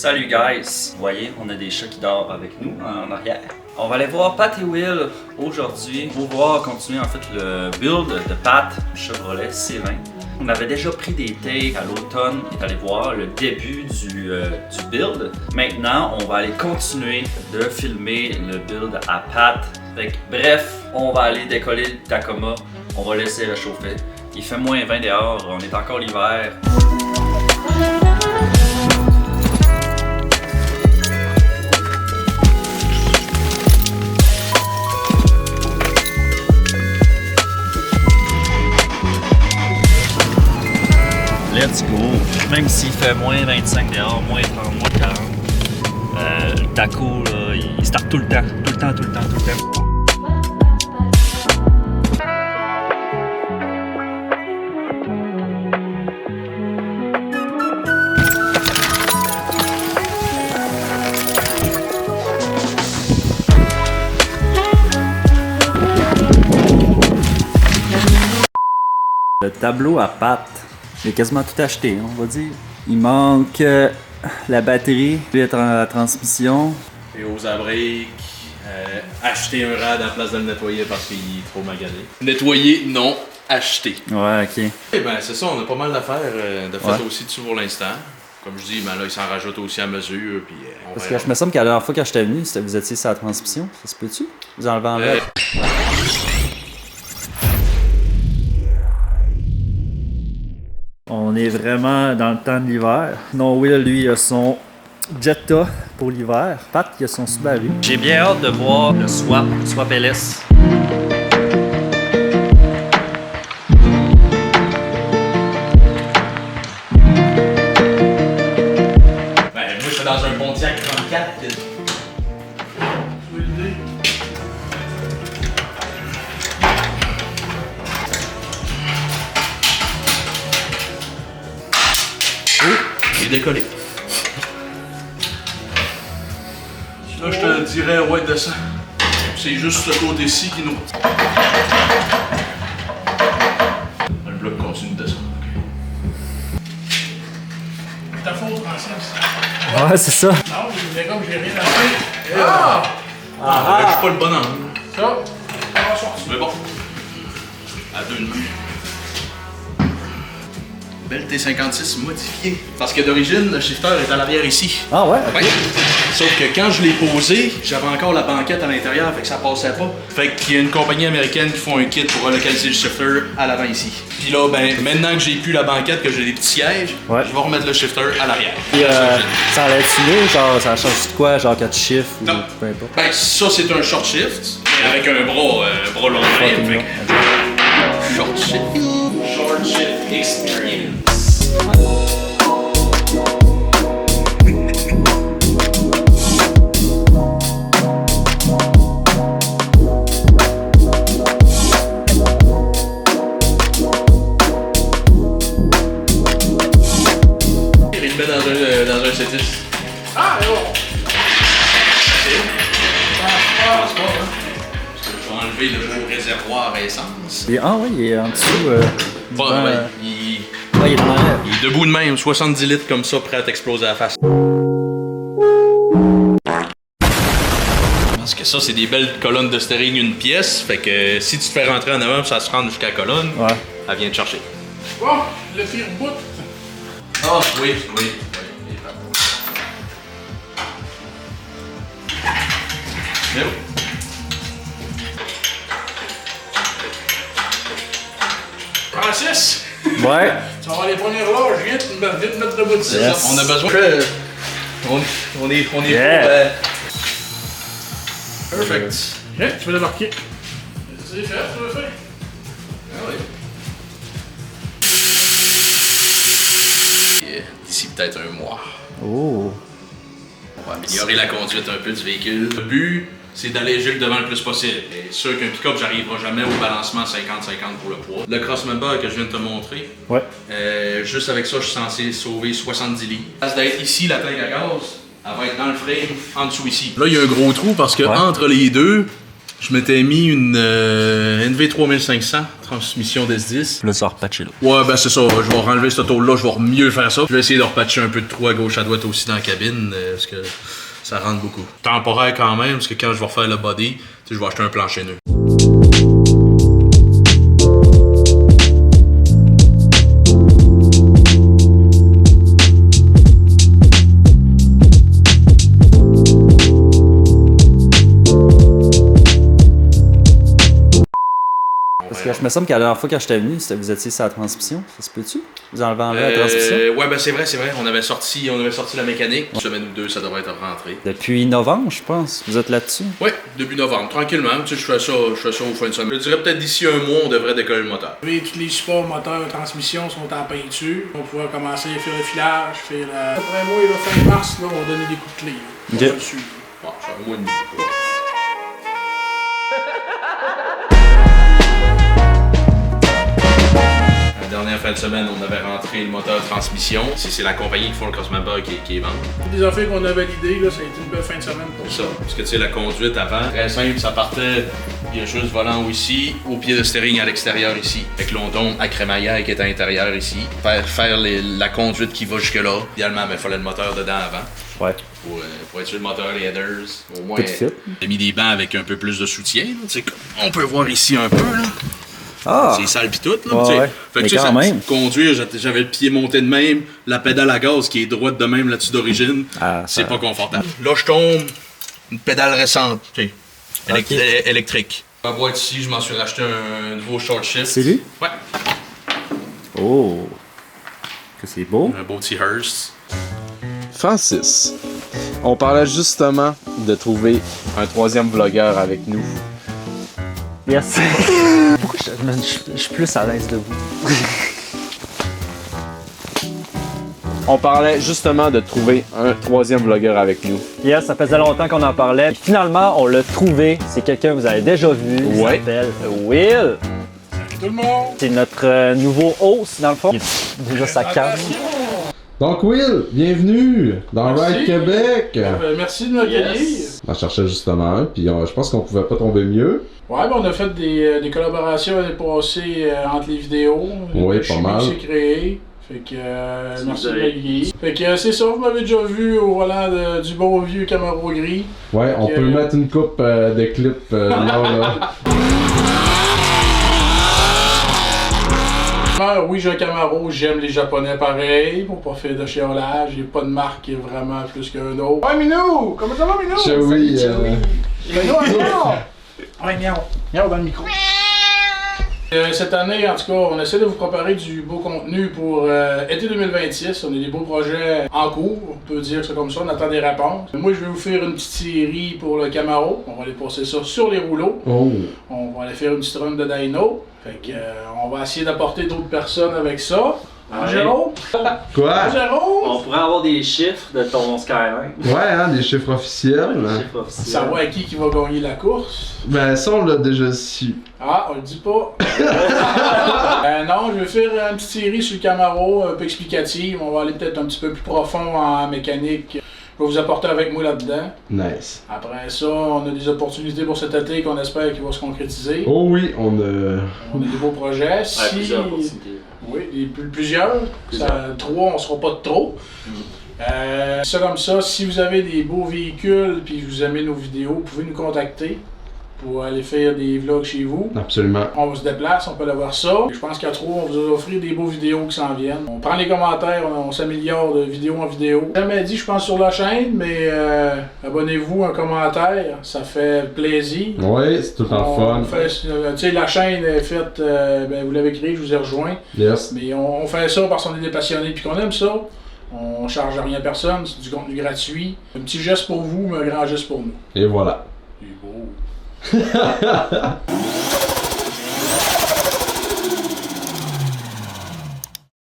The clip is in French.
Salut guys! Vous voyez, on a des chats qui dorment avec nous en arrière. On va aller voir Pat et Will aujourd'hui pour voir continuer en fait le build de Pat Chevrolet C20. On avait déjà pris des takes à l'automne et allé voir le début du build. Maintenant, on va aller continuer de filmer le build à Pat. Bref, on va aller décoller le Tacoma. On va laisser réchauffer. Il fait moins 20 dehors, on est encore l'hiver. Let's go! Même s'il fait moins 25 dehors, moins 30, moins 40, le taco, là, il start tout le temps. Le tableau à pattes. J'ai quasiment tout acheté, on va dire. Il manque la batterie, la transmission. Et aux abriques, acheter un rad à la place de le nettoyer parce qu'il est trop magané. Nettoyer, non. Acheter. Ouais, ok. Et ben c'est ça, on a pas mal d'affaires de fait aussi dessus pour l'instant. Comme je dis, ben là, il s'en rajoute aussi à mesure. Puis, parce que je me semble qu'à la dernière fois quand j'étais venu, vous étiez sur la transmission. Ça se peut-tu? Vous enlevez en l'air. On est vraiment dans le temps de l'hiver. Non, Will, lui, il a son Jetta pour l'hiver. Pat, il a son Subaru. J'ai bien hâte de voir le swap LS. Ben, moi, je suis dans un Pontiac 34. Décollé. Là, je te dirais, ouais, descend. C'est juste ce côté-ci qui nous. Le bloc continue de descendre. Ta faute, Francis. Ouais, c'est ça. Non, mais comme j'ai rien à faire. Ah! Je suis pas le bon angle. Ça va sortir. Mais bon. À deux mains. Belle T56 modifiée. Parce que d'origine, le shifter est à l'arrière ici. Ah ouais? Ouais. Sauf que quand je l'ai posé, j'avais encore la banquette à l'intérieur, fait que ça passait pas. Fait qu'il y a une compagnie américaine qui font un kit pour relocaliser le shifter à l'avant ici. Puis là, ben, maintenant que j'ai plus la banquette, que j'ai des petits sièges, ouais, je vais remettre le shifter à l'arrière. Et ça allait-tu mieux? Genre, ça change de quoi? Genre 4 chiffres ou non, peu importe? Ben, ça, c'est un short shift, avec un bras long. Short shift. Short shift experience. Il le met dans un C10. Ah, et bon. Je vais enlever le mot réservoir à essence. Ah oui, il est en dessous. Bon, il est en arrière. Il est debout de même, 70 litres comme ça, prêt à t'exploser à la face. Parce que ça, c'est des belles colonnes de steering une pièce, fait que si tu te fais rentrer en avant, ça se rend jusqu'à la colonne, ouais, elle vient te chercher. Bon, le pire bout. Ah, oui. Mais bon. Francis, ouais. tu vas avoir les premières loges, vite mettre debout de Yes. On a besoin que. On est Yeah. Perfect. Ok, tu peux débarquer. C'est fait, tu veux faire. Ah oui. D'ici peut-être un mois. Oh. On va améliorer la conduite un peu du véhicule. Le but, c'est d'alléger le devant le plus possible. C'est sûr qu'un pick-up, j'arriverai jamais au balancement 50-50 pour le poids. Le Crossmember que je viens de te montrer, Ouais. juste avec ça, je suis censé sauver 70 livres. À place d'être ici, la tank à gaz, elle va être dans le frame, en dessous ici. Là, il y a un gros trou parce que entre les deux, Je m'étais mis une NV3500, transmission d'S10. Là, ça repatché là. Ouais, ben c'est ça, je vais enlever ce tôle-là, je vais mieux faire ça. Je vais essayer de repatcher un peu de trou à gauche à droite aussi dans la cabine, parce que ça rentre beaucoup. Temporaire quand même, parce que quand je vais refaire le body, je vais acheter un plancher neuf. Parce que je me semble qu'à la dernière fois quand j'étais venu, vous étiez sur la transmission. Ça se peut-tu? Vous enlevez la transmission? Ouais, ben c'est vrai. On avait sorti la mécanique. Une semaine ou deux, ça devrait être rentré. Depuis novembre, je pense. Vous êtes là-dessus? Ouais, depuis novembre. Tranquillement. Tu sais, je fais ça au fin de semaine. Je dirais peut-être d'ici un mois, on devrait décoller le moteur. Tous les supports moteurs et transmission sont en peinture. On va pouvoir commencer à faire le filage, faire la... Après moi, fin mars, là, on va donner des coups de clé. Ok. On va le suivre. Bon, ça fait un mois et demi. La dernière fin de semaine, on avait rentré le moteur transmission. C'est la compagnie qui font le cross-member qui est vend. Des affaires qu'on a validées, là, ça a été une belle fin de semaine pour ça. Parce que tu sais, la conduite avant, très simple, ça partait, il y a juste volant ici, au pied de steering à l'extérieur ici. Avec l'onton à crémaillère qui est à l'intérieur ici. Faire la conduite qui va jusque-là. Idéalement, il fallait le moteur dedans avant. Ouais. Pour être sur le moteur, les headers, au moins. Tout de suite. J'ai mis des bancs avec un peu plus de soutien. Là, on peut voir ici un peu. Là. Ah! C'est sale pis tout, là. Ouais, ouais. Fait que Mais tu sais, quand même. conduire, j'avais le pied monté de même, la pédale à gaz qui est droite de même là-dessus d'origine. Ah, c'est ça- pas confortable. Là, je tombe, une pédale récente, tu sais, Ok. électrique. La boîte ici, je m'en suis racheté un nouveau short shift. C'est lui? Ouais, Oh! Que c'est beau. un beau petit Hearst. Francis, on parlait justement de trouver un troisième vlogueur avec nous. Yes! Pourquoi je suis plus à l'aise de vous? On parlait justement de trouver un troisième vlogueur avec nous. Yes, ça faisait longtemps qu'on en parlait. Puis finalement, on l'a trouvé. C'est quelqu'un que vous avez déjà vu. Il Ouais. s'appelle Will. Salut tout le monde! C'est notre nouveau host, dans le fond. Il a déjà sa carte. Donc Will, bienvenue dans Merci. Ride Québec. Merci de m'accueillir. On cherchait justement un, puis je pense qu'on pouvait pas tomber mieux. Ouais, ben on a fait des collaborations l'année passée entre les vidéos. Oui, Le pas chimie mal. qui s'est créé. Fait que merci de m'accueillir. Fait que c'est ça, vous m'avez déjà vu au volant du beau vieux Camaro gris. Ouais, on Ok. peut mettre une coupe de clips là. Oui, j'ai un Camaro, j'aime les Japonais pareil, pour pas faire de chiolage. J'ai pas de marque qui est vraiment plus qu'un autre. Ouais, Minou! Comment ça va, Minou? Joey, Minou, miaou! Ouais, miaou! Miaou dans le micro. Cette année, en tout cas, on essaie de vous préparer du beau contenu pour été 2026. On a des beaux projets en cours, on peut dire ça comme ça, on attend des réponses. Moi, je vais vous faire une petite série pour le Camaro. On va aller passer ça sur les rouleaux. Oh, On va aller faire une petite run de dyno. Fait que, on va essayer d'apporter d'autres personnes avec ça. Jérôme? quoi? Jérôme? pourrait avoir des chiffres de ton Skyline. Ouais, hein, des chiffres officiels. Savoir à qui va gagner la course. Ben ça on l'a déjà su. Ah, on le dit pas. Non, je vais faire une petite série sur le Camaro, un peu explicative. On va aller peut-être un petit peu plus profond en mécanique. Je vais vous apporter avec moi là-dedans. Nice. Après ça, on a des opportunités pour cet été qu'on espère qu'ils vont se concrétiser. Oh oui, on a... On a des beaux projets. Oui, plusieurs. Trois, on sera pas de trop. Ça comme ça, si vous avez des beaux véhicules puis vous aimez nos vidéos, vous pouvez nous contacter pour aller faire des vlogs chez vous. Absolument. On se déplace, on peut aller voir ça. Je pense qu'à trop, on vous a offert des beaux vidéos qui s'en viennent. On prend les commentaires, on s'améliore de vidéo en vidéo. Jamais dit, je pense, sur la chaîne, mais abonnez-vous, un commentaire, ça fait plaisir. Ouais, c'est tout le temps fun. Tu sais, la chaîne est faite, ben, vous l'avez créée, je vous ai rejoint. Yes. Mais on fait ça parce qu'on est des passionnés puis qu'on aime ça. On charge rien à personne, c'est du contenu gratuit. Un petit geste pour vous, mais un grand geste pour nous. Et voilà. C'est beau.